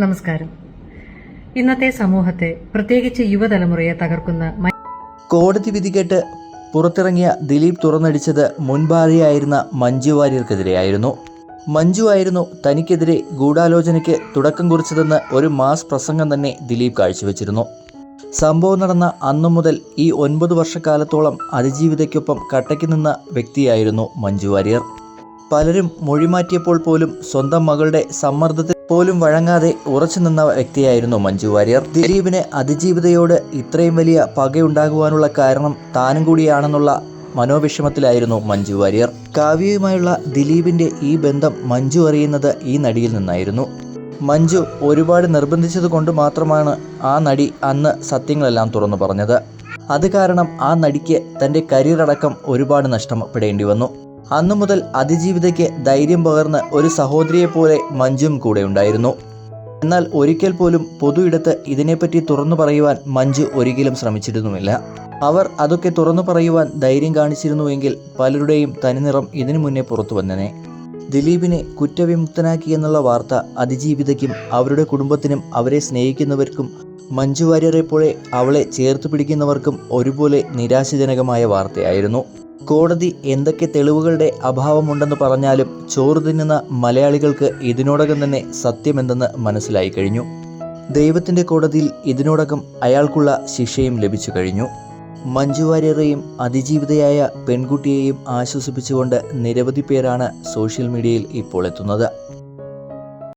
നമസ്കാരം. ഇന്നത്തെ സമൂഹത്തെ, പ്രത്യേകിച്ച് യുവതലമുറയെ തകർക്കുന്ന കോടതി വിധി കേട്ട് പുറത്തിറങ്ങിയ ദിലീപ് തുറന്നടിച്ചത് മുൻ ഭാര്യയായിരുന്ന മഞ്ജു വാര്യർക്കെതിരെയായിരുന്നു. മഞ്ജു ആയിരുന്നു തനിക്കെതിരെ ഗൂഢാലോചനയ്ക്ക് തുടക്കം കുറിച്ചതെന്ന് ഒരു മാസ് പ്രസംഗം തന്നെ ദിലീപ് കാഴ്ചവെച്ചിരുന്നു. സംഭവം നടന്ന അന്നു മുതൽ ഈ 9 വർഷക്കാലത്തോളം അതിജീവിതയ്ക്കൊപ്പം കട്ടയ്ക്ക് നിന്ന വ്യക്തിയായിരുന്നു മഞ്ജു വാര്യർ. പലരും മൊഴിമാറ്റിയപ്പോൾ പോലും സ്വന്തം മകളുടെ സമ്മർദ്ദത്തിൽ പോലും വഴങ്ങാതെ ഉറച്ചു നിന്ന വ്യക്തിയായിരുന്നു മഞ്ജു വാര്യർ. ദിലീപിന് അതിജീവിതയോട് ഇത്രയും വലിയ പകയുണ്ടാകുവാനുള്ള കാരണം താനും കൂടിയാണെന്നുള്ള മനോവിഷമത്തിലായിരുന്നു മഞ്ജു വാര്യർ. കാവ്യയുമായുള്ള ദിലീപിന്റെ ഈ ബന്ധം മഞ്ജു അറിയുന്നത് ഈ നടിയിൽ നിന്നായിരുന്നു. മഞ്ജു ഒരുപാട് നിർബന്ധിച്ചത് കൊണ്ട് മാത്രമാണ് ആ നടി അന്ന് സത്യങ്ങളെല്ലാം തുറന്നു പറഞ്ഞത്. അത് കാരണം ആ നടിക്ക് തൻ്റെ കരിയർ അടക്കം ഒരുപാട് നഷ്ടപ്പെടേണ്ടി വന്നു. അന്നു മുതൽ അതിജീവിതയ്ക്ക് ധൈര്യം പകർന്ന് ഒരു സഹോദരിയെപ്പോലെ മഞ്ജുവും കൂടെ ഉണ്ടായിരുന്നു. എന്നാൽ ഒരിക്കൽ പോലും പൊതു ഇടത്ത് ഇതിനെപ്പറ്റി തുറന്നു പറയുവാൻ മഞ്ജു ഒരിക്കലും ശ്രമിച്ചിരുന്നുമില്ല. അവർ അതൊക്കെ തുറന്നു പറയുവാൻ ധൈര്യം കാണിച്ചിരുന്നുവെങ്കിൽ പലരുടെയും തനിനിറം ഇതിനു മുന്നേ പുറത്തു വന്നേനെ. ദിലീപിനെ കുറ്റവിമുക്തനാക്കിയെന്നുള്ള വാർത്ത അതിജീവിതയ്ക്കും അവരുടെ കുടുംബത്തിനും അവരെ സ്നേഹിക്കുന്നവർക്കും മഞ്ജു വാര്യരെ പോലെ അവളെ ചേർത്ത് പിടിക്കുന്നവർക്കും ഒരുപോലെ നിരാശാജനകമായ വാർത്തയായിരുന്നു. കോടതി എന്തൊക്കെ തെളിവുകളുടെ അഭാവമുണ്ടെന്ന് പറഞ്ഞാലും ചോറ് തിന്നുന്ന മലയാളികൾക്ക് ഇതിനോടകം തന്നെ സത്യമെന്തെന്ന് മനസ്സിലായി കഴിഞ്ഞു. ദൈവത്തിൻ്റെ കോടതിയിൽ ഇതിനോടകം അയാൾക്കുള്ള ശിക്ഷയും ലഭിച്ചു കഴിഞ്ഞു. മഞ്ജു വാര്യരെയും അതിജീവിതയായ പെൺകുട്ടിയെയും ആശ്വസിപ്പിച്ചുകൊണ്ട് നിരവധി പേരാണ് സോഷ്യൽ മീഡിയയിൽ ഇപ്പോൾ എത്തുന്നത്.